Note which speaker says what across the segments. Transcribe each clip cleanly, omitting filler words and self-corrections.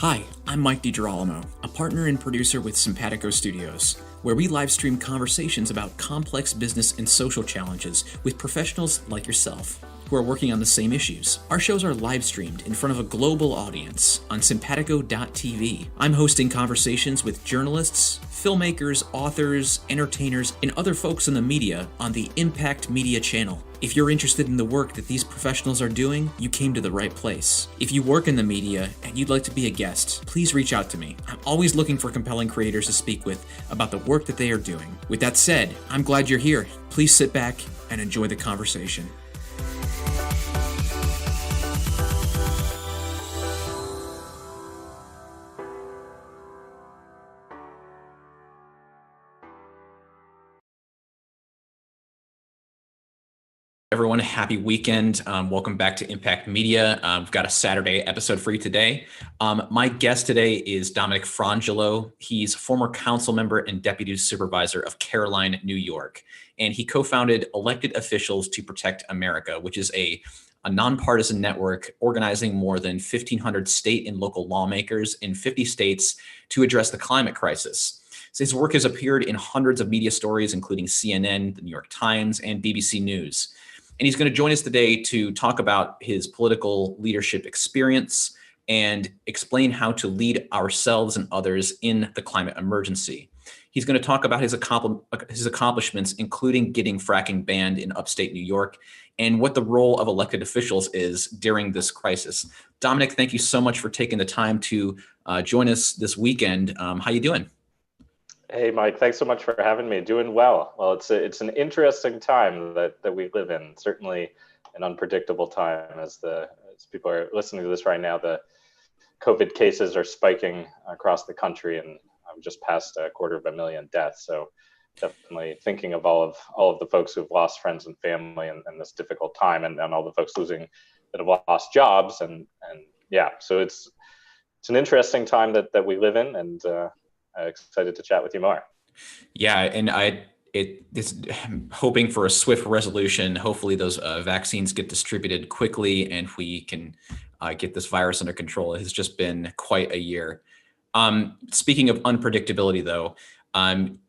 Speaker 1: Hi, I'm Mike DiGirolamo, a partner and producer with Cimpatico Studios, where we live stream conversations about complex business and social challenges with professionals like yourself who are working on the same issues. Our shows are live streamed in front of a global audience on Cimpatico.tv. I'm hosting conversations with journalists, filmmakers, authors, entertainers, and other folks in the media on the Impact Media channel. If you're interested in the work that these professionals are doing, you came to the right place. If you work in the media and you'd like to be a guest, please reach out to me. I'm always looking for compelling creators to speak with about the work that they are doing. With that said, I'm glad you're here. Please sit back and enjoy the conversation. Everyone, happy weekend. Welcome back to Impact Media. We've got a Saturday episode for you today. My guest today is Dominic Frangelo. He's former council member and deputy supervisor of Caroline, New York. And he co-founded Elected Officials to Protect America, which is a nonpartisan network organizing more than 1,500 state and local lawmakers in 50 states to address the climate crisis. So his work has appeared in hundreds of media stories, including CNN, the New York Times, and BBC News. And he's going to join us today to talk about his political leadership experience and explain how to lead ourselves and others in the climate emergency. He's going to talk about his accomplishments, including getting fracking banned in upstate New York, and what the role of elected officials is during this crisis. Dominic, thank you so much for taking the time to join us this weekend. How you doing?
Speaker 2: Hey, Mike, thanks so much for having me. Doing well. Well, it's an interesting time that we live in, certainly an unpredictable time as people are listening to this right now. The COVID cases are spiking across the country, and I'm just past 250,000 deaths. So definitely thinking of all of the folks who've lost friends and family in this difficult time, and all the folks that have lost jobs. And yeah, so it's an interesting time that we live in, and excited to chat with you more.
Speaker 1: Yeah, and I'm hoping for a swift resolution. Hopefully those vaccines get distributed quickly and we can get this virus under control. It has just been quite a year. Speaking of unpredictability, though,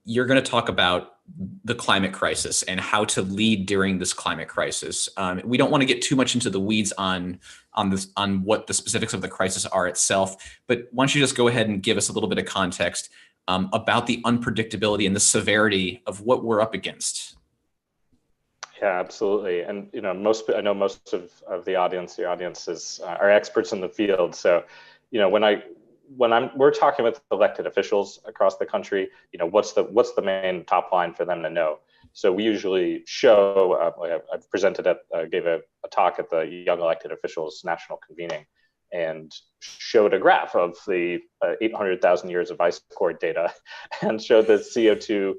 Speaker 1: you're going to talk about the climate crisis and how to lead during this climate crisis. We don't want to get too much into the weeds on what the specifics of the crisis are itself, but why don't you just go ahead and give us a little bit of context about the unpredictability and the severity of what we're up against.
Speaker 2: Yeah, absolutely. And I know most of the audience, your audiences are experts in the field. So, we're talking with elected officials across the country, what's the main top line for them to know? So we usually show, I've gave a talk at the Young Elected Officials National Convening and showed a graph of the 800,000 years of ice core data and showed the CO2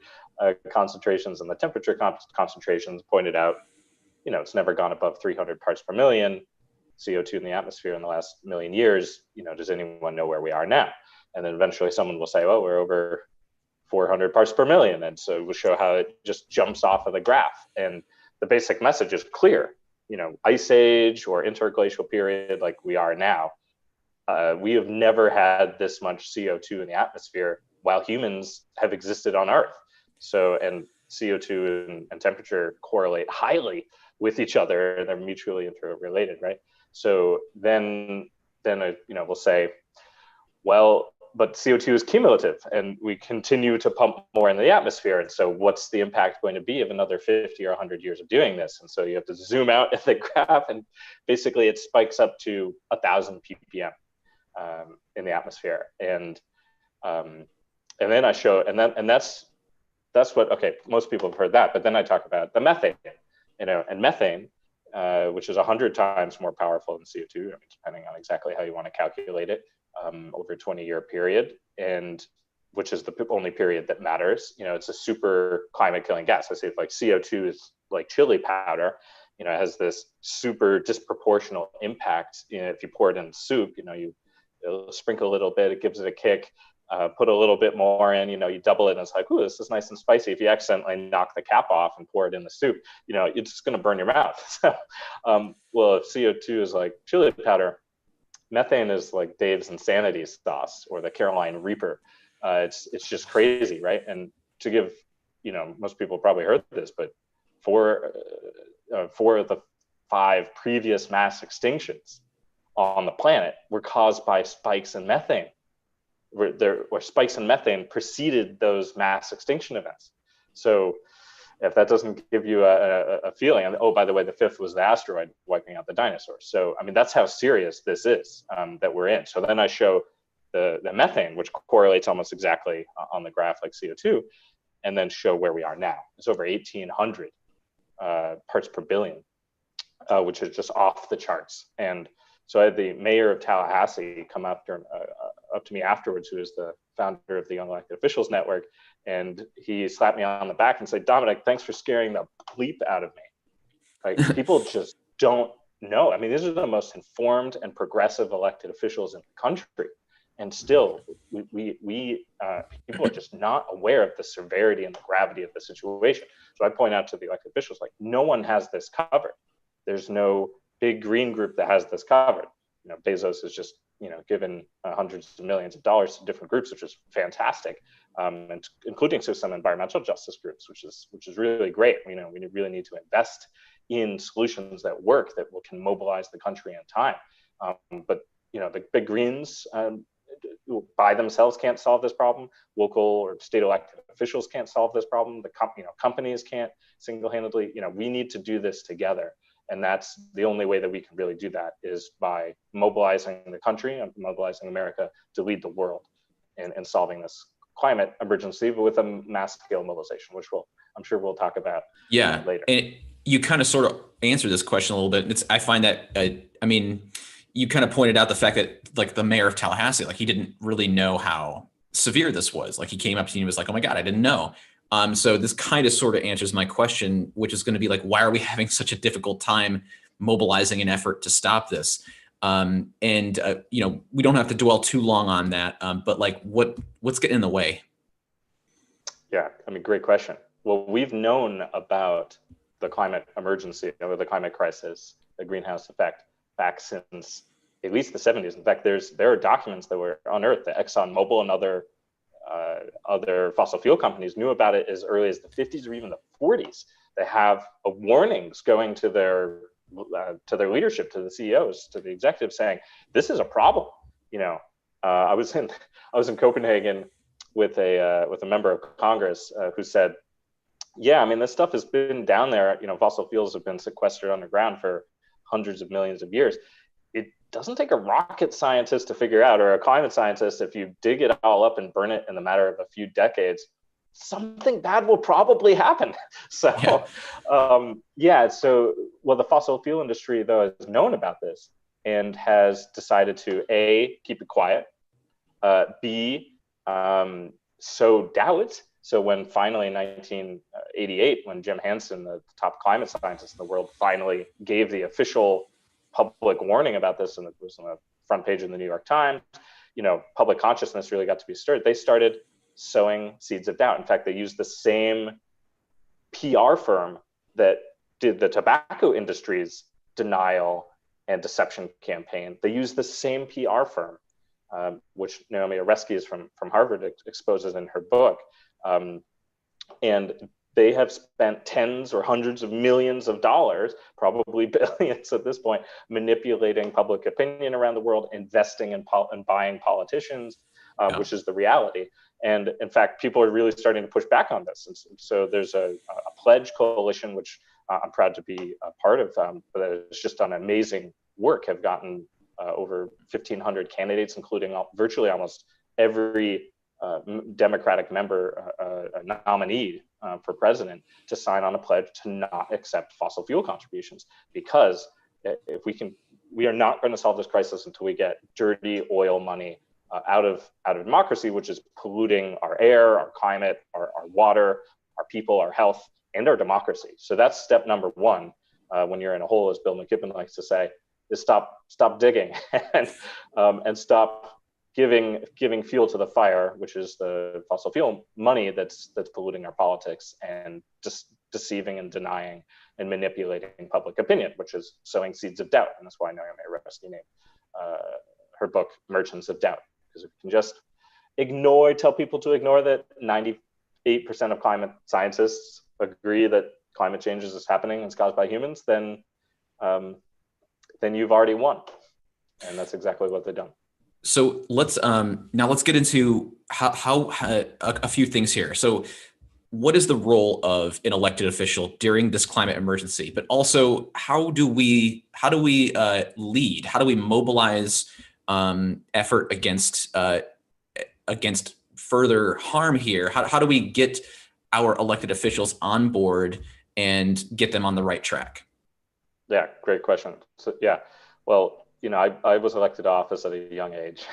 Speaker 2: concentrations and the temperature concentrations, pointed out, it's never gone above 300 parts per million CO2 in the atmosphere in the last million years. Does anyone know where we are now? And then eventually someone will say, well, we're over 400 parts per million. And so we'll show how it just jumps off of the graph. And the basic message is clear. Ice age or interglacial period like we are now, we have never had this much CO2 in the atmosphere while humans have existed on Earth. So, and CO2 and temperature correlate highly with each other, and they're mutually interrelated, right? So then we'll say, well, but CO2 is cumulative and we continue to pump more in the atmosphere. And so what's the impact going to be of another 50 or 100 years of doing this? And so you have to zoom out at the graph, and basically it spikes up to 1,000 ppm in the atmosphere. And then I show, and that's what, okay, most people have heard that, but then I talk about the methane, and methane, which is 100 times more powerful than CO2, depending on exactly how you want to calculate it, over a 20-year period, and which is the only period that matters. It's a super climate killing gas. I say if like CO2 is like chili powder, it has this super disproportional impact. If you pour it in soup, you'll sprinkle a little bit, it gives it a kick. Put a little bit more in, you double it, and it's like, ooh, this is nice and spicy. If you accidentally knock the cap off and pour it in the soup, it's just going to burn your mouth. Well, if CO2 is like chili powder, methane is like Dave's insanity sauce or the Caroline Reaper. It's just crazy, right? And to give, most people probably heard this, but four of the five previous mass extinctions on the planet were caused by spikes in methane. Where spikes in methane preceded those mass extinction events. So if that doesn't give you a feeling, and oh, by the way, the fifth was the asteroid wiping out the dinosaurs. So, I mean, that's how serious this is that we're in. So then I show the methane, which correlates almost exactly on the graph like CO2, and then show where we are now. It's over 1,800 parts per billion, which is just off the charts. And so I had the mayor of Tallahassee come up to me afterwards, who is the founder of the Young Elected Officials Network, and he slapped me on the back and said, "Dominic, thanks for scaring the bleep out of me." Like, people just don't know. I mean, these are the most informed and progressive elected officials in the country, and still, people are just not aware of the severity and the gravity of the situation. So I point out to the elected officials, like, no one has this covered. There's no big green group that has this covered. Bezos is just given hundreds of millions of dollars to different groups, which is fantastic, and including to some environmental justice groups, which is really great. We really need to invest in solutions that work, that can mobilize the country in time. But the big greens by themselves can't solve this problem. Local or state elected officials can't solve this problem. The companies can't single-handedly. We need to do this together. And that's the only way that we can really do that, is by mobilizing the country and mobilizing America to lead the world in solving this climate emergency, but with a mass scale mobilization, which I'm sure we'll talk about later.
Speaker 1: And you kind of sort of answered this question a little bit. I find that, you kind of pointed out the fact that, like, the mayor of Tallahassee, like, he didn't really know how severe this was. Like, he came up to me and was like, "Oh my God, I didn't know." So this kind of sort of answers my question, which is going to be like, why are we having such a difficult time mobilizing an effort to stop this? We don't have to dwell too long on that. But like, what's getting in the way?
Speaker 2: Yeah, I mean, great question. Well, we've known about the climate emergency, or the climate crisis, the greenhouse effect, back since at least the 70s. In fact, there are documents that were unearthed that ExxonMobil and other fossil fuel companies knew about it as early as the 50s or even the 40s. They have warnings going to their leadership, to the CEOs, to the executives, saying this is a problem. I was in Copenhagen with a member of Congress who said, "Yeah, I mean, this stuff has been down there. Fossil fuels have been sequestered underground for hundreds of millions of years. It doesn't take a rocket scientist to figure out, or a climate scientist. If you dig it all up and burn it in the matter of a few decades, something bad will probably happen." So, the fossil fuel industry, though, has known about this and has decided to A, keep it quiet, B, sow doubt. So when finally in 1988, when Jim Hansen, the top climate scientist in the world, finally gave the official public warning about this, and it was on the front page of the New York Times, public consciousness really got to be stirred. They started sowing seeds of doubt. In fact, they used the same PR firm that did the tobacco industry's denial and deception campaign. They used the same PR firm, which Naomi Oreskes from Harvard exposes in her book. And they have spent tens or hundreds of millions of dollars, probably billions at this point, manipulating public opinion around the world, investing in buying politicians, which is the reality. And in fact, people are really starting to push back on this. And so there's a pledge coalition, which I'm proud to be a part of, but it's just done amazing work, have gotten over 1,500 candidates, including virtually almost every Democratic member, nominee for president, to sign on a pledge to not accept fossil fuel contributions, because we are not going to solve this crisis until we get dirty oil money out of democracy, which is polluting our air, our climate, our water, our people, our health, and our democracy. So that's step number one. When you're in a hole, as Bill McKibben likes to say, is stop digging and stop giving fuel to the fire, which is the fossil fuel money that's polluting our politics and just deceiving and denying and manipulating public opinion, which is sowing seeds of doubt. And that's why Naomi Oreskes named her book, Merchants of Doubt, because if you can just tell people to ignore that 98% of climate scientists agree that climate change is happening and it's caused by humans, then you've already won. And that's exactly what they've done.
Speaker 1: So let's get into how a few things here. So what is the role of an elected official during this climate emergency? But also, how do we lead? How do we mobilize effort against further harm here? How do we get our elected officials on board and get them on the right track?
Speaker 2: Yeah, great question. So, yeah, well, I was elected to office at a young age,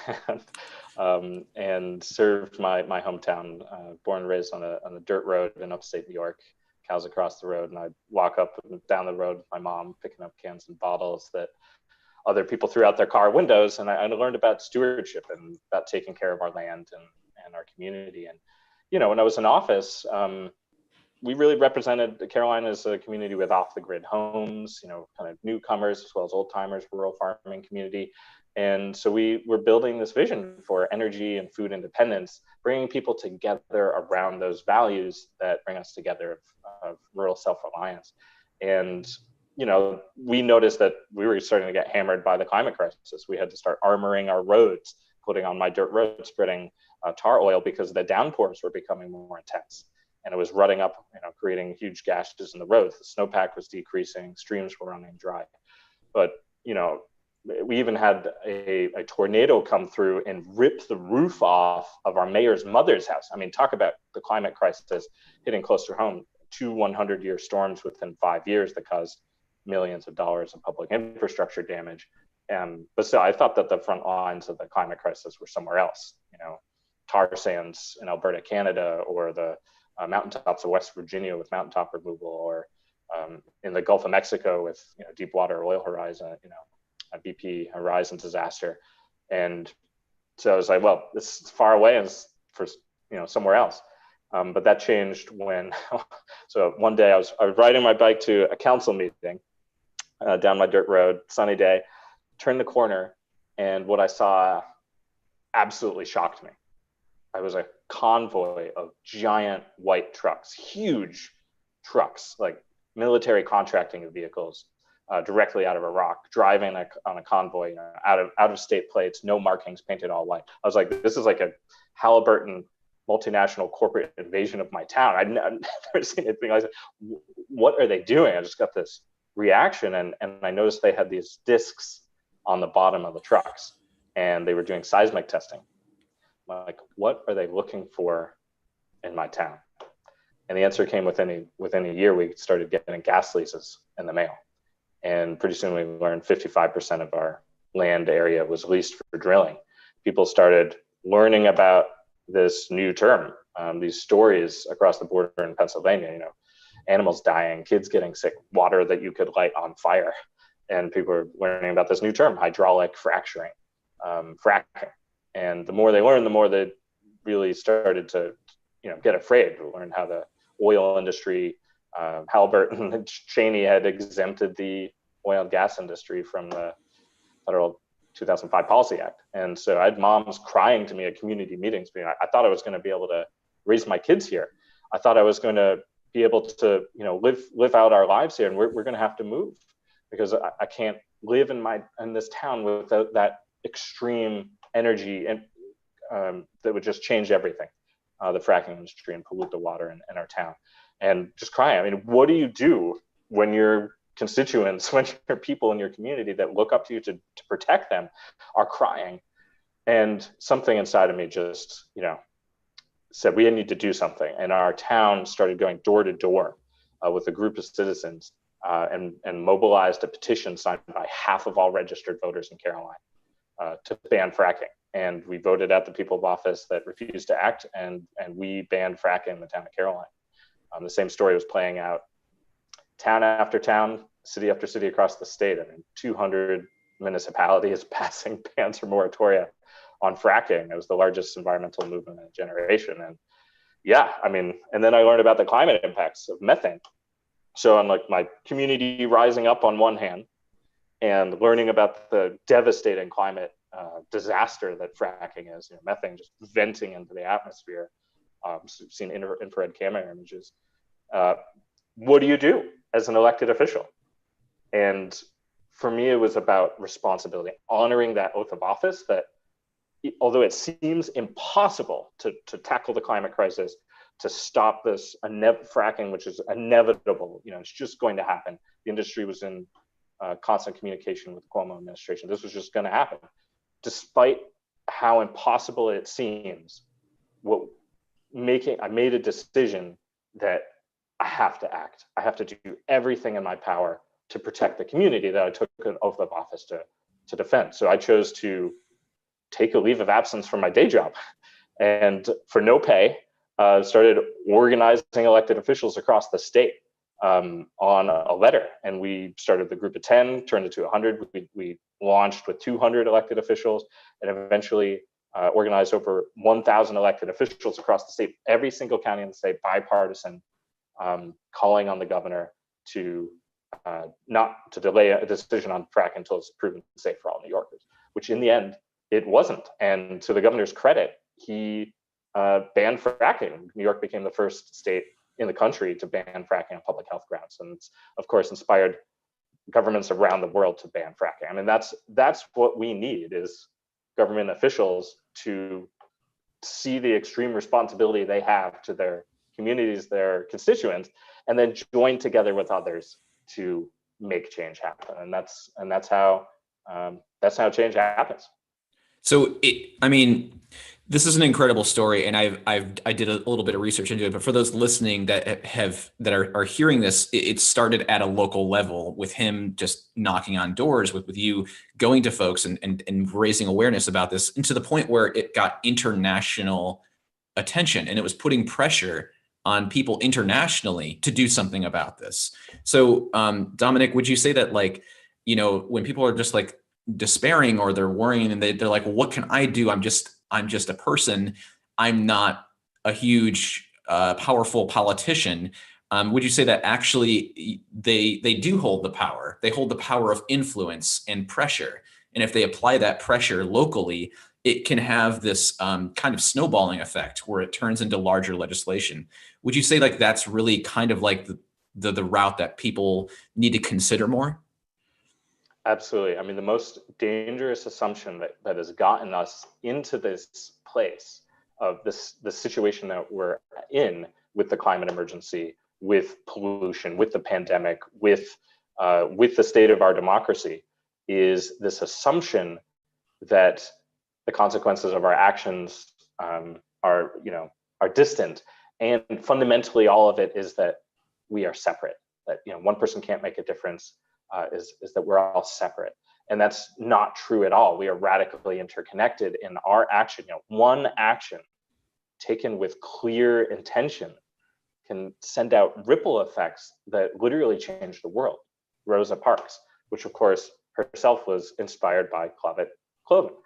Speaker 2: and served my hometown. Born and raised on a dirt road in upstate New York. Cows across the road, and I'd walk up and down the road with my mom, picking up cans and bottles that other people threw out their car windows. And I learned about stewardship and about taking care of our land and our community. And when I was in office, we really represented Carolina as a community with off-the-grid homes, kind of newcomers as well as old-timers, rural farming community. And so we were building this vision for energy and food independence, bringing people together around those values that bring us together of rural self-reliance. And, we noticed that we were starting to get hammered by the climate crisis. We had to start armoring our roads, putting on my dirt road, spreading tar oil because the downpours were becoming more intense. And it was rutting up, creating huge gashes in the roads. The snowpack was decreasing, streams were running dry. But, we even had a tornado come through and rip the roof off of our mayor's mother's house. I mean, talk about the climate crisis hitting close to home. 2 100-year storms within 5 years that caused millions of dollars of public infrastructure damage. But still, I thought that the front lines of the climate crisis were somewhere else. Tar sands in Alberta, Canada, or the mountaintops of West Virginia with mountaintop removal, or in the Gulf of Mexico with Deepwater oil horizon, a BP horizon disaster. And so I was like, well, this is far away and it's for somewhere else. But that changed when so one day I was riding my bike to a council meeting down my dirt road, sunny day, turned the corner, and what I saw absolutely shocked me. I was a convoy of giant white trucks, huge trucks, like military contracting vehicles, directly out of Iraq, driving on a convoy, out of state plates, no markings, painted all white. I was like, this is like a Halliburton multinational corporate invasion of my town. I'd never seen anything like that. What are they doing? I just got this reaction, and I noticed they had these discs on the bottom of the trucks, and they were doing seismic testing. Like, what are they looking for in my town? And the answer came within a year. We started getting gas leases in the mail, and pretty soon we learned 55% of our land area was leased for drilling. People started learning about this new term, these stories across the border in Pennsylvania, animals dying, kids getting sick, water that you could light on fire. And people are learning about this new term, hydraulic fracturing, fracking. And the more they learned, the more they really started to, get afraid, to learn how the oil industry, Halliburton and Cheney had exempted the oil and gas industry from the federal 2005 Policy Act. And so I had moms crying to me at community meetings, being, I thought I was going to be able to raise my kids here. I thought I was going to be able to, live out our lives here, and we're going to have to move because I can't live in this town without that extreme energy and that would just change everything, the fracking industry, and pollute the water in our town. And just crying. I mean, what do you do when your constituents, when your people in your community that look up to you to protect them are crying? And something inside of me just, said we need to do something. And our town started going door to door with a group of citizens and mobilized a petition signed by half of all registered voters in Carolina to ban fracking. And we voted at the people of office that refused to act, and we banned fracking in the town of Carolina. The same story was playing out town after town, city after city across the state. I mean, 200 municipalities passing bans or moratoria on fracking. It was the largest environmental movement in a generation. And yeah, I mean, and then I learned about the climate impacts of methane. So I'm like my community rising up on one hand and learning about the devastating climate disaster that fracking is, methane just venting into the atmosphere. So seen infrared camera images. What do you do as an elected official? And for me, it was about responsibility, honoring that oath of office that although it seems impossible to tackle the climate crisis, to stop this fracking, which is inevitable, it's just going to happen. The industry was in constant communication with the Cuomo administration. This was just going to happen. Despite how impossible it seems, I made a decision that I have to act. I have to do everything in my power to protect the community that I took an oath of office to defend. So I chose to take a leave of absence from my day job, and for no pay, started organizing elected officials across the state on a letter. And we started the group of 10, turned it to 100. We launched with 200 elected officials, and eventually organized over 1,000 elected officials across the state, every single county in the state, bipartisan, calling on the governor to not to delay a decision on fracking until it's proven safe for all New Yorkers, which in the end, it wasn't. And to the governor's credit, he banned fracking. New York became the first state in the country to ban fracking on public health grounds. And it's, of course, inspired governments around the world to ban fracking. I mean, that's what we need, is government officials to see the extreme responsibility they have to their communities, their constituents, and then join together with others to make change happen. And that's how change happens.
Speaker 1: So this is an incredible story, and I did a little bit of research into it. But for those listening that are hearing this, it started at a local level with him just knocking on doors, with you going to folks and raising awareness about this, and to the point where it got international attention, and it was putting pressure on people internationally to do something about this. So, Dominic, would you say that, when people are just despairing or they're worrying and they're like, well, what can I do? I'm just a person. I'm not a huge, powerful politician. Would you say that actually they do hold the power? They hold the power of influence and pressure. And if they apply that pressure locally, it can have this kind of snowballing effect where it turns into larger legislation. Would you say that's really kind of the route that people need to consider more?
Speaker 2: Absolutely. I mean, the most dangerous assumption that has gotten us into this place of the situation that we're in with the climate emergency, with pollution, with the pandemic, with the state of our democracy, is this assumption that the consequences of our actions are distant. And fundamentally, all of it is that we are separate, that one person can't make a difference. Is that we're all separate. And that's not true at all. We are radically interconnected in our action. One action taken with clear intention can send out ripple effects that literally change the world. Rosa Parks, which of course herself was inspired by climate clothing.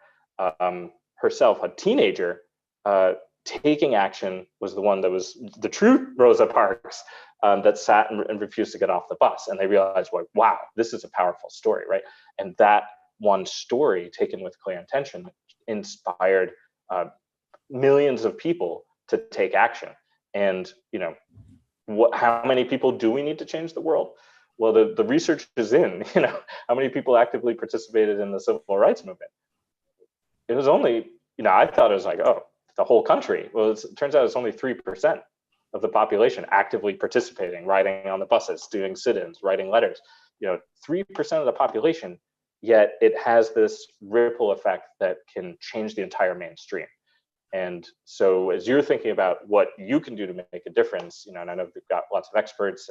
Speaker 2: Herself, a teenager, taking action was the one that was the true Rosa Parks, that sat and refused to get off the bus. And they realized, wow, this is a powerful story, right? And that one story, taken with clear intention, inspired millions of people to take action. And how many people do we need to change the world? Well, the research is in. How many people actively participated in the civil rights movement? It was only, I thought it was the whole country. Well, it turns out it's only 3% of the population actively participating, riding on the buses, doing sit-ins, writing letters. 3% of the population, yet it has this ripple effect that can change the entire mainstream. And so as you're thinking about what you can do to make a difference, and I know we've got lots of experts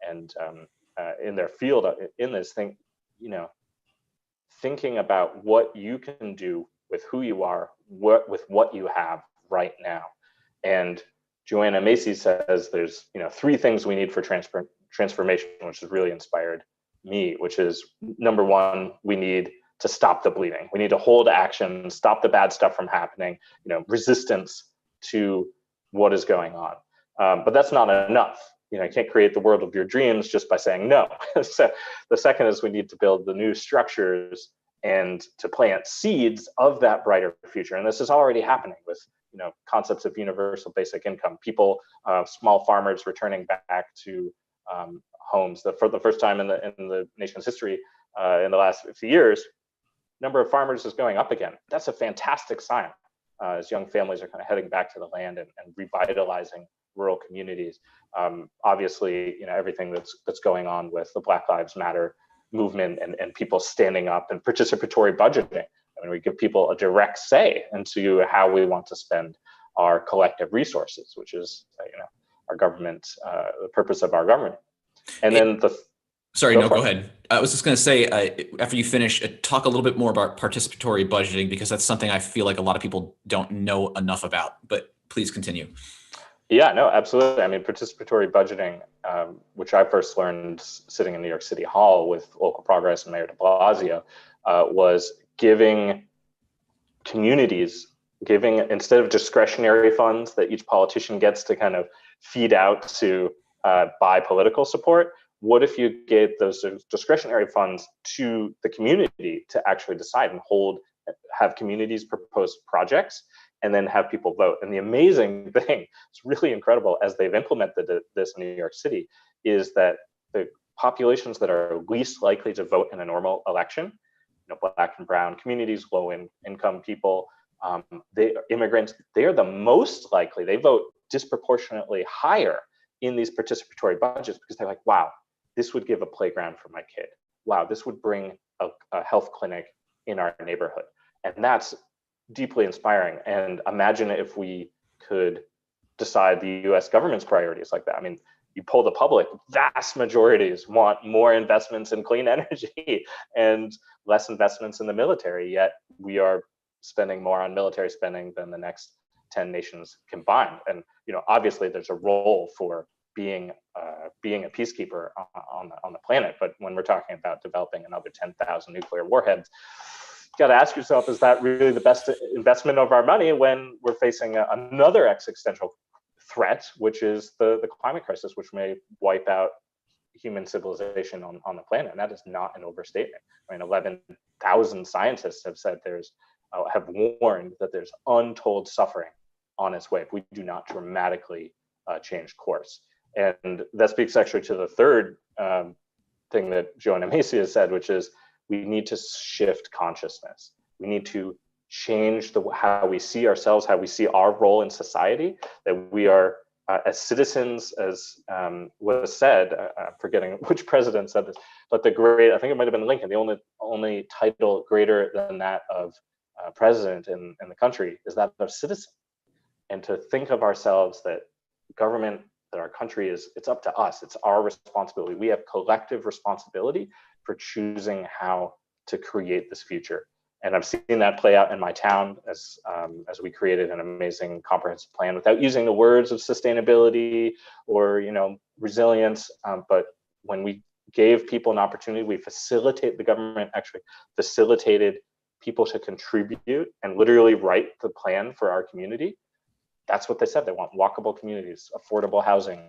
Speaker 2: and in their field in this thing, thinking about what you can do with who you are, with what you have right now. And Joanna Macy says there's 3 things we need for transformation, which has really inspired me, which is, number 1, we need to stop the bleeding. We need to hold action, stop the bad stuff from happening, resistance to what is going on. But that's not enough. You can't create the world of your dreams just by saying no. So the second is we need to build the new structures and to plant seeds of that brighter future. And this is already happening with concepts of universal basic income. People, small farmers returning back to homes for the first time in the nation's history in the last few years. Number of farmers is going up again. That's a fantastic sign as young families are kind of heading back to the land and revitalizing rural communities. Obviously, everything that's going on with the Black Lives Matter movement and people standing up and participatory budgeting. I mean, we give people a direct say into how we want to spend our collective resources, which is our government, the purpose of our government. And then
Speaker 1: go ahead. I was just going to say, after you finish, talk a little bit more about participatory budgeting, because that's something I feel like a lot of people don't know enough about, but please continue.
Speaker 2: Yeah, no, absolutely. I mean, participatory budgeting, which I first learned sitting in New York City Hall with Local Progress and Mayor de Blasio, was giving communities, instead of discretionary funds that each politician gets to kind of feed out to buy political support. What if you gave those discretionary funds to the community to actually decide and have communities propose projects and then have people vote? And the amazing thing, it's really incredible as they've implemented this in New York City, is that the populations that are least likely to vote in a normal election, Black and brown communities, low income people, immigrants, they are the most likely, they vote disproportionately higher in these participatory budgets because they're like, wow, this would give a playground for my kid. Wow, this would bring a health clinic in our neighborhood. And that's deeply inspiring. And imagine if we could decide the US government's priorities like that. I mean, you poll the public, vast majorities want more investments in clean energy and less investments in the military, yet we are spending more on military spending than the next 10 nations combined. And obviously there's a role for being a peacekeeper on the planet, but when we're talking about developing another 10,000 nuclear warheads, you got to ask yourself, is that really the best investment of our money when we're facing another existential threat, which is the climate crisis, which may wipe out human civilization on the planet? And that is not an overstatement. I mean, 11,000 scientists have said have warned that there's untold suffering on its way if we do not dramatically change course. And that speaks actually to the third thing that Joanna Macy has said, which is we need to shift consciousness. We need to change how we see ourselves, how we see our role in society, that we are as citizens, as was said, I'm forgetting which president said this, but I think it might have been Lincoln, the only title greater than that of president in the country is that of citizen. And to think of ourselves that government, that our country it's up to us, it's our responsibility. We have collective responsibility for choosing how to create this future. And I've seen that play out in my town as we created an amazing comprehensive plan without using the words of sustainability or resilience. But when we gave people an opportunity, the government actually facilitated people to contribute and literally write the plan for our community. That's what they said. They want walkable communities, affordable housing,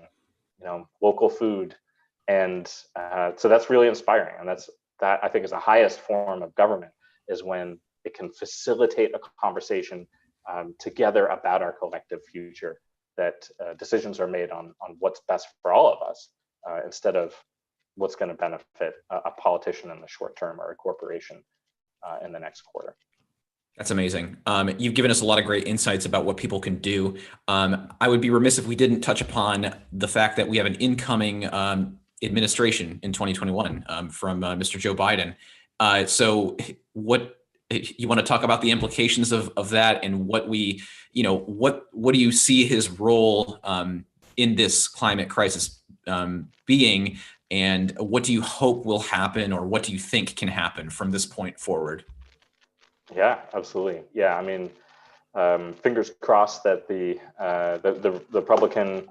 Speaker 2: local food. And so that's really inspiring. And that I think is the highest form of government, is when it can facilitate a conversation together about our collective future, that decisions are made on what's best for all of us instead of what's going to benefit a politician in the short term or a corporation in the next quarter.
Speaker 1: That's amazing. You've given us a lot of great insights about what people can do. I would be remiss if we didn't touch upon the fact that we have an incoming administration in 2021 from Mr. Joe Biden. So what you want to talk about the implications of that, and what what do you see his role in this climate crisis being, and what do you hope will happen, or what do you think can happen from this point forward?
Speaker 2: Yeah, absolutely. Yeah, I mean, fingers crossed that the Republican,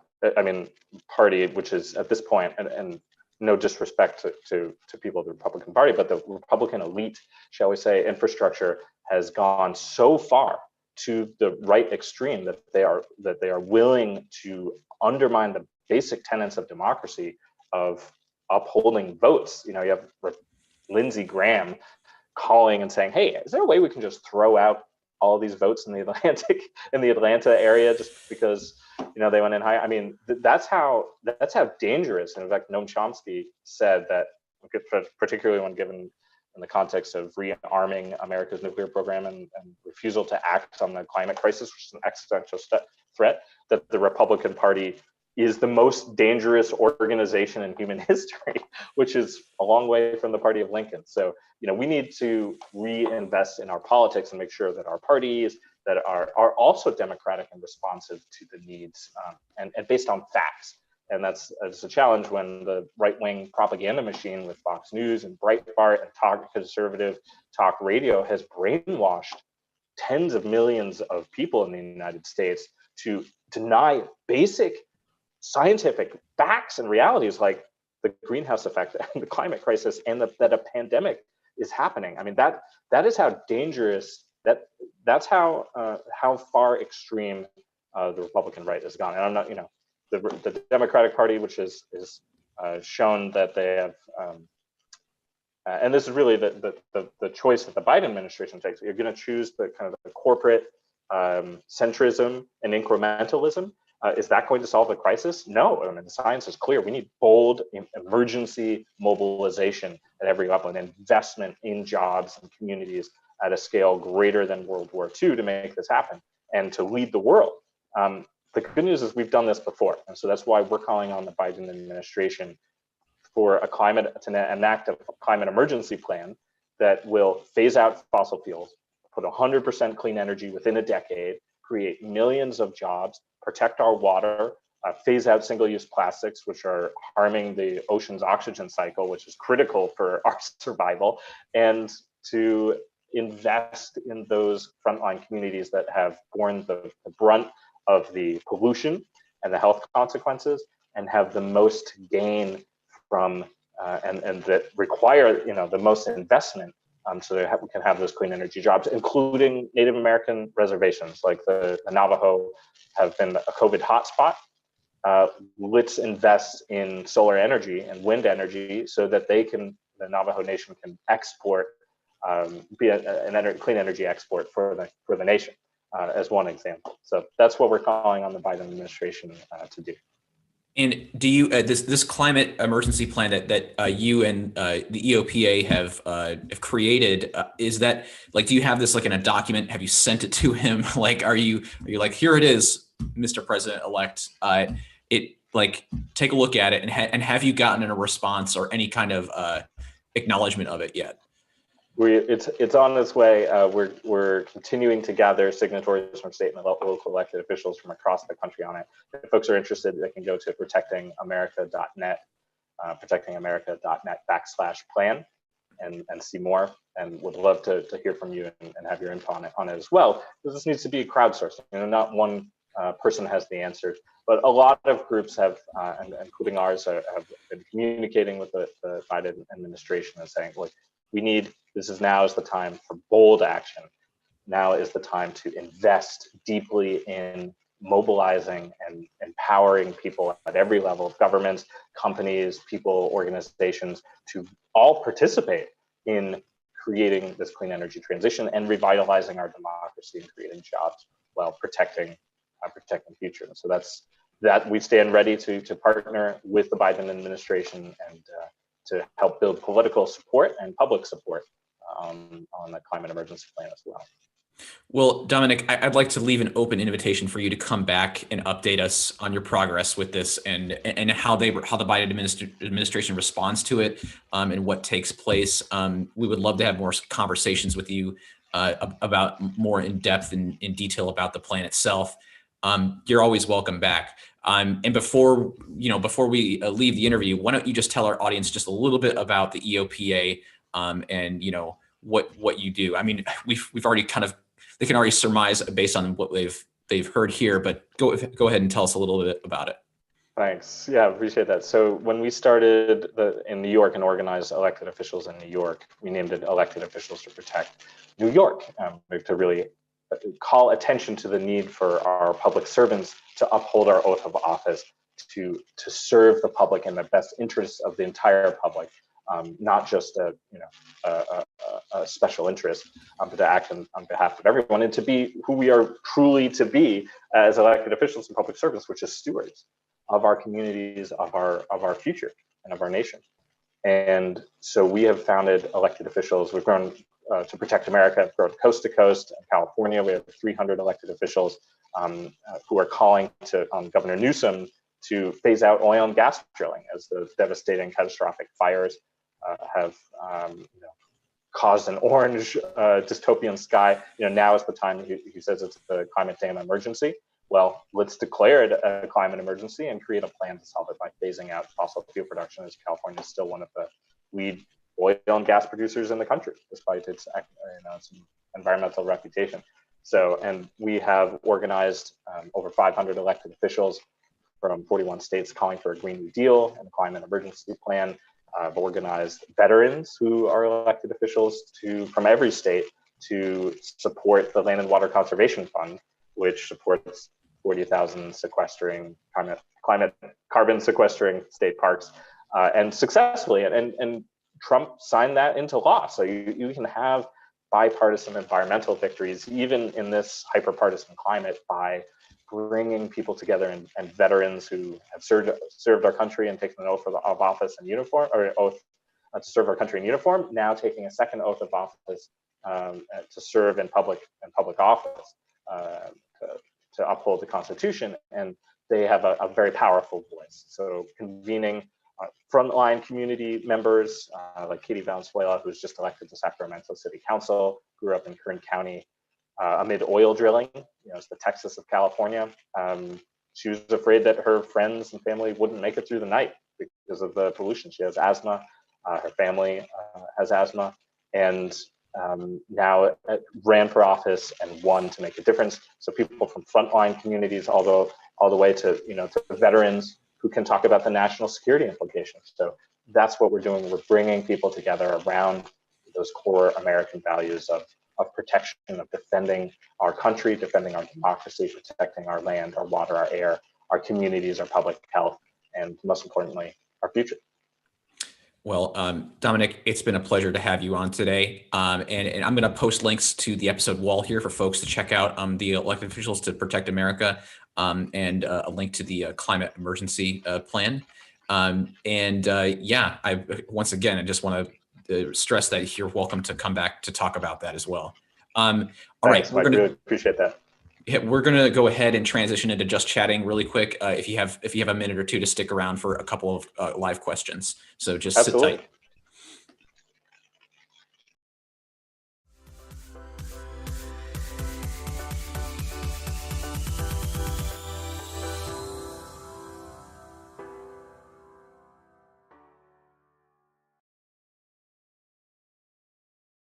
Speaker 2: party, which is at this point, and no disrespect to people of the Republican Party, but the Republican elite, shall we say, infrastructure has gone so far to the right extreme that they are willing to undermine the basic tenets of democracy, of upholding votes. You have Lindsey Graham calling and saying, "Hey, is there a way we can just throw out all these votes in the Atlanta area just because they went in high?" I mean, that's how dangerous. And in fact, Noam Chomsky said that, particularly when given in the context of rearming America's nuclear program and refusal to act on the climate crisis, which is an existential threat, that the Republican Party is the most dangerous organization in human history, which is a long way from the party of Lincoln. So, we need to reinvest in our politics and make sure that our parties that are also democratic and responsive to the needs and based on facts. And that's a challenge when the right-wing propaganda machine with Fox News and Breitbart and conservative talk radio has brainwashed tens of millions of people in the United States to deny basic scientific facts and realities like the greenhouse effect and the climate crisis and that a pandemic is happening. I mean, that is how dangerous that's how far extreme the Republican right has gone. And I'm not, the Democratic Party, which is shown that they have, and this is really the choice that the Biden administration takes. You're going to choose the kind of the corporate centrism and incrementalism. Is that going to solve the crisis? No. I mean, the science is clear. We need bold emergency mobilization at every level and investment in jobs and communities at a scale greater than World War II to make this happen and to lead the world. The good news is we've done this before. And so that's why we're calling on the Biden administration for to enact a climate emergency plan that will phase out fossil fuels, put 100% clean energy within a decade, create millions of jobs, protect our water, phase out single-use plastics, which are harming the ocean's oxygen cycle, which is critical for our survival, and to invest in those frontline communities that have borne the brunt of the pollution and the health consequences and have the most gain from and that require the most investment so that we can have those clean energy jobs, including Native American reservations like the Navajo have been a COVID hotspot. Let's invest in solar energy and wind energy so that the Navajo Nation can export, be a clean energy export for the nation, as one example. So that's what we're calling on the Biden administration to do.
Speaker 1: And do you this climate emergency plan that you and the EOPA have created, is that like, do you have this like in a document? Have you sent it to him? Like, are you like, here it is, Mr. President-elect? It like, take a look at it, and have you gotten a response or any kind of acknowledgement of it yet?
Speaker 2: It's on its way. We're continuing to gather signatories from state and local elected officials from across the country on it. If folks are interested, they can go to protectingamerica.net, protectingamerica.net/plan, and see more. And would love to hear from you and have your input on it as well. Because this needs to be crowdsourced. Not one person has the answers, but a lot of groups have, including ours, have been communicating with the Biden administration and saying, look, now is the time for bold action. Now is the time to invest deeply in mobilizing and empowering people at every level of governments, companies, people, organizations to all participate in creating this clean energy transition and revitalizing our democracy and creating jobs while protecting the future. And so that we stand ready to partner with the Biden administration and to help build political support and public support on the climate emergency plan as well.
Speaker 1: Well, Dominic, I'd like to leave an open invitation for you to come back and update us on your progress with this and how the Biden administration responds to it and what takes place. We would love to have more conversations with you about more in depth and in detail about the plan itself. You're always welcome back. And before we leave the interview, why don't you just tell our audience just a little bit about the EOPA and what you do? I mean, we've already they can already surmise based on what they've heard here, but go ahead and tell us a little bit about it.
Speaker 2: Thanks. Yeah, I appreciate that. So when we started in New York and organized elected officials in New York, we named it Elected Officials to Protect New York. We have to really call attention to the need for our public servants to uphold our oath of office, to serve the public in the best interests of the entire public, not just a a special interest, but to act on behalf of everyone and to be who we are truly to be as elected officials and public servants, which is stewards of our communities, of our future, and of our nation. And so we have founded elected officials. We've grown to Protect America, we've grown coast to coast. In California, we have 300 elected officials who are calling to Governor Newsom to phase out oil and gas drilling as the devastating, catastrophic fires have caused an orange dystopian sky. Now is the time, he says it's the climate dam emergency. Well, let's declare it a climate emergency and create a plan to solve it by phasing out fossil fuel production, as California is still one of the lead oil and gas producers in the country, despite its some environmental reputation. So, and we have organized over 500 elected officials from 41 states calling for a Green New Deal and a climate emergency plan. Organized veterans who are elected officials from every state to support the Land and Water Conservation Fund, which supports 40,000 carbon sequestering state parks, and successfully. And Trump signed that into law. So you can have bipartisan environmental victories, even in this hyper-partisan climate, by bringing people together and veterans who have served our country and taken an oath of office in uniform, or oath to serve our country in uniform, now taking a second oath of office to serve in public office to uphold the Constitution. And they have a very powerful voice. So convening frontline community members like Katie Valenzuela, who's just elected to Sacramento City Council, grew up in Kern County amid oil drilling. It's the Texas of California. She was afraid that her friends and family wouldn't make it through the night because of the pollution. She has asthma. Her family has asthma, and now ran for office and won to make a difference. So people from frontline communities, all the way to to veterans who can talk about the national security implications. So that's what we're doing. We're bringing people together around those core American values of protection, of defending our country, defending our democracy, protecting our land, our water, our air, our communities, our public health, and most importantly, our future.
Speaker 1: Well, Dominic, it's been a pleasure to have you on today. And I'm going to post links to the episode wall here for folks to check out the elected officials to protect America, and a link to the climate emergency plan. Once again, I just want to stress that you're welcome to come back to talk about that as well. All right,
Speaker 2: I really appreciate that.
Speaker 1: We're going to go ahead and transition into just chatting really quick. If you have a minute or two to stick around for a couple of live questions, so just
Speaker 2: Absolutely.
Speaker 1: Sit tight.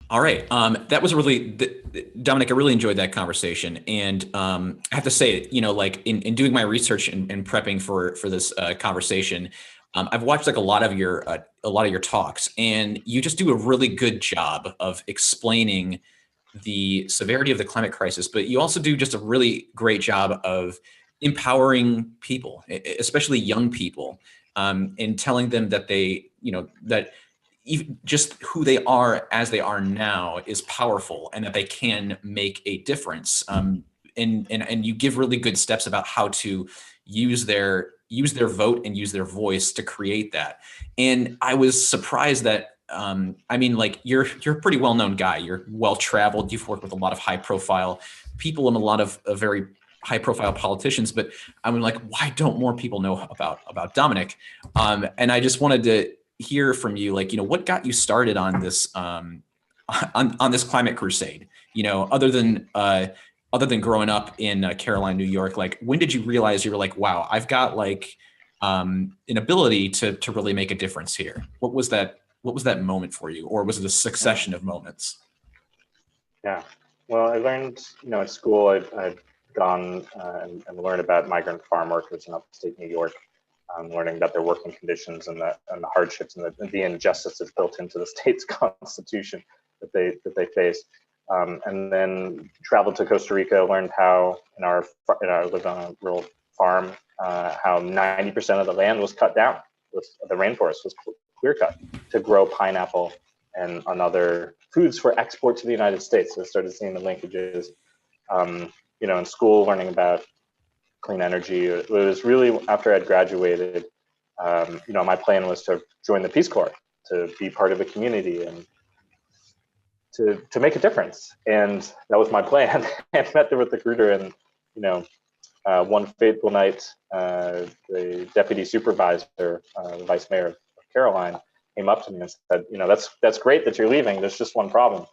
Speaker 1: All right. That was Dominic, I really enjoyed that conversation. And I have to say, in doing my research and prepping for this conversation, I've watched a lot of your talks, and you just do a really good job of explaining the severity of the climate crisis, but you also do just a really great job of empowering people, especially young people, and telling them that that even just who they are as they are now is powerful, and that they can make a difference. And you give really good steps about how to use their vote and use their voice to create that. And I was surprised that you're a pretty well-known guy. You're well-traveled. You've worked with a lot of high-profile people and a lot of very high-profile politicians. But I'm like, why don't more people know about Dominic? And I just wanted to hear from you, what got you started on this on this climate crusade? Other than growing up in Caroline, New York, when did you realize you were like, wow, I've got an ability to really make a difference here? What was that moment for you, or was it a succession of moments?
Speaker 2: Yeah, well, I learned, at school, I'd gone and learned about migrant farm workers in upstate New York. Learning about their working conditions and the hardships and the injustices built into the state's constitution that they face, and then traveled to Costa Rica. Learned how I lived on a rural farm, how 90% of the land was cut down, the rainforest was clear cut to grow pineapple and on other foods for export to the United States. So I started seeing the linkages, in school, learning about clean energy. It was really after I'd graduated, my plan was to join the Peace Corps, to be part of a community and to make a difference. And that was my plan. I met there with the recruiter, and, one fateful night, the deputy supervisor, the vice mayor of Caroline, came up to me and said, that's great that you're leaving. There's just one problem.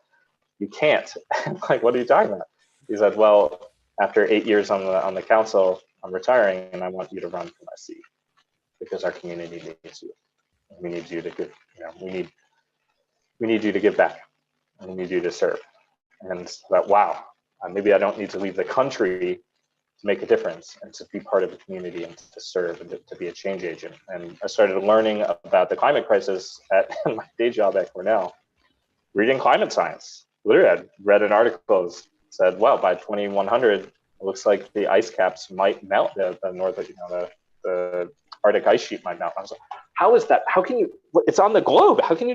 Speaker 2: You can't. I'm like, what are you talking about? He said, well, after 8 years on the council, I'm retiring, and I want you to run for my seat because our community needs you. We need you to give. We need you to give back. And we need you to serve. And that, wow, maybe I don't need to leave the country to make a difference and to be part of a community and to serve and to be a change agent. And I started learning about the climate crisis at my day job at Cornell, reading climate science. Literally, I read an article that said, well, by 2100, it looks like the ice caps might melt. The Arctic ice sheet might melt. I was like, how is that? How can you? It's on the globe. How can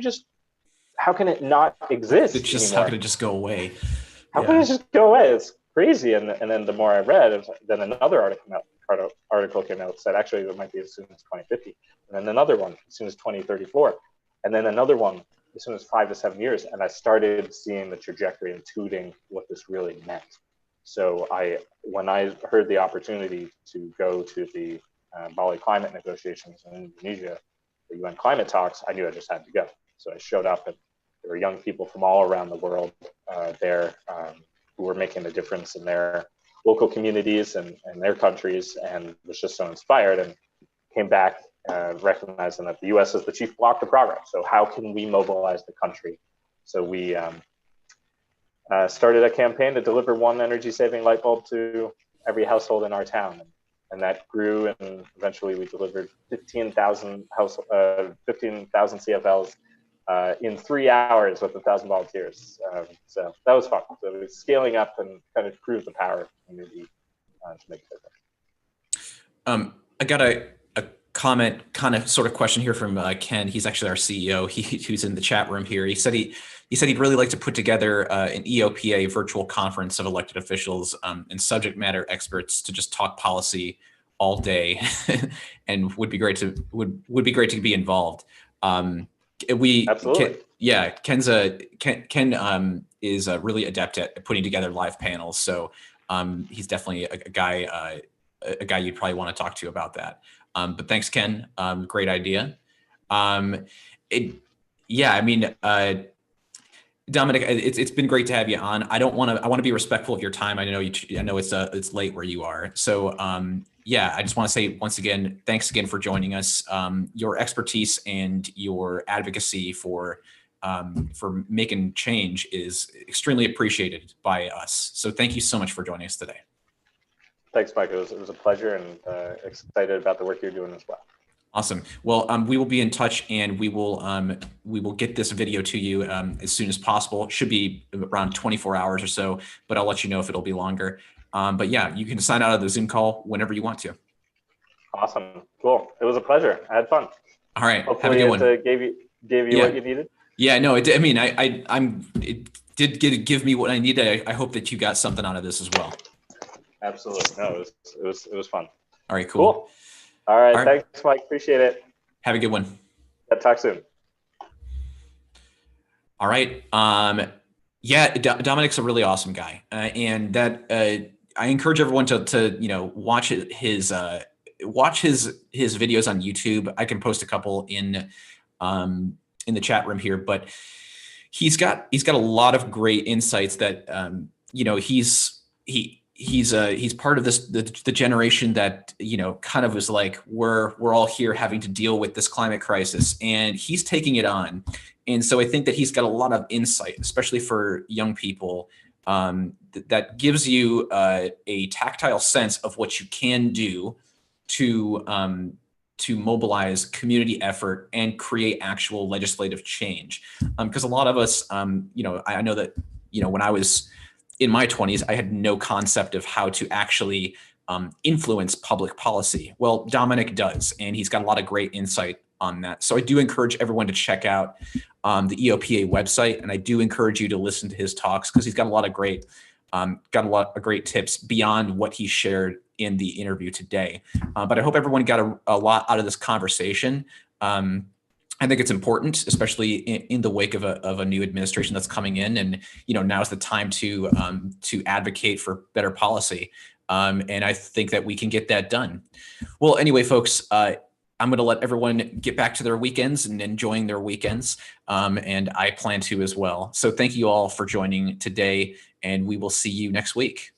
Speaker 2: it not exist anymore?
Speaker 1: How can it just go away?
Speaker 2: How can it just go away? It's crazy. And then the more I read, then another article came out that said actually it might be as soon as 2050, and then another one as soon as 2034, and then another one as soon as 5 to 7 years. And I started seeing the trajectory and intuiting what this really meant. So when I heard the opportunity to go to the Bali climate negotiations in Indonesia, the UN climate talks, I knew I just had to go. So I showed up, and there were young people from all around the world there who were making a difference in their local communities and their countries, and was just so inspired, and came back recognizing that the US is the chief block to progress. So how can we mobilize the country? So we started a campaign to deliver one energy-saving light bulb to every household in our town. And that grew, and eventually we delivered 15,000 CFLs in 3 hours with 1,000 volunteers. So that was fun. So it was scaling up and kind of proved the power of community to make a difference.
Speaker 1: I got a comment, kind of sort of question here from Ken. He's actually our CEO. Who's in the chat room here. He said he'd really like to put together an EOPA virtual conference of elected officials and subject matter experts to just talk policy all day, and would be great to be involved.
Speaker 2: Absolutely.
Speaker 1: Ken is really adept at putting together live panels, so he's definitely a guy you'd probably want to talk to about that. But thanks, Ken. Great idea. Dominic, it's been great to have you on. I want to be respectful of your time. I know it's late where you are. So I just want to say once again, thanks again for joining us. Your expertise and your advocacy for making change is extremely appreciated by us. So thank you so much for joining us today.
Speaker 2: Thanks, Mike. It was a pleasure, and excited about the work you're doing as well.
Speaker 1: Awesome. Well, we will be in touch, and we will get this video to you as soon as possible. It should be around 24 hours or so, but I'll let you know if it'll be longer. But yeah, you can sign out of the Zoom call whenever you want to.
Speaker 2: Awesome. Cool. It was a pleasure. I had fun.
Speaker 1: All right.
Speaker 2: Hopefully
Speaker 1: have a good one.
Speaker 2: Gave you what you needed.
Speaker 1: Yeah, no, it did give me what I needed. I hope that you got something out of this as well.
Speaker 2: Absolutely. No, it was fun.
Speaker 1: All right, cool.
Speaker 2: All right. Thanks, Mike. Appreciate it.
Speaker 1: Have a good one.
Speaker 2: Yeah, talk soon.
Speaker 1: All right. Dominic's a really awesome guy, and that I encourage everyone to watch his videos on YouTube. I can post a couple in the chat room here, but he's got a lot of great insights that he's part of the generation that kind of was like we're all here having to deal with this climate crisis, and he's taking it on. And so I think that he's got a lot of insight, especially for young people, that gives you a tactile sense of what you can do to mobilize community effort and create actual legislative change. Because a lot of us, I know that when I was in my 20s, I had no concept of how to actually influence public policy. Well, Dominic does, and he's got a lot of great insight on that. So I do encourage everyone to check out the EOPA website. And I do encourage you to listen to his talks because he's got a lot of great tips beyond what he shared in the interview today. But I hope everyone got a lot out of this conversation. I think it's important, especially in the wake of a new administration that's coming in, and now is the time to advocate for better policy, and I think that we can get that done. Well, anyway, folks, I'm going to let everyone get back to their weekends and enjoying their weekends, and I plan to as well. So thank you all for joining today, and we will see you next week.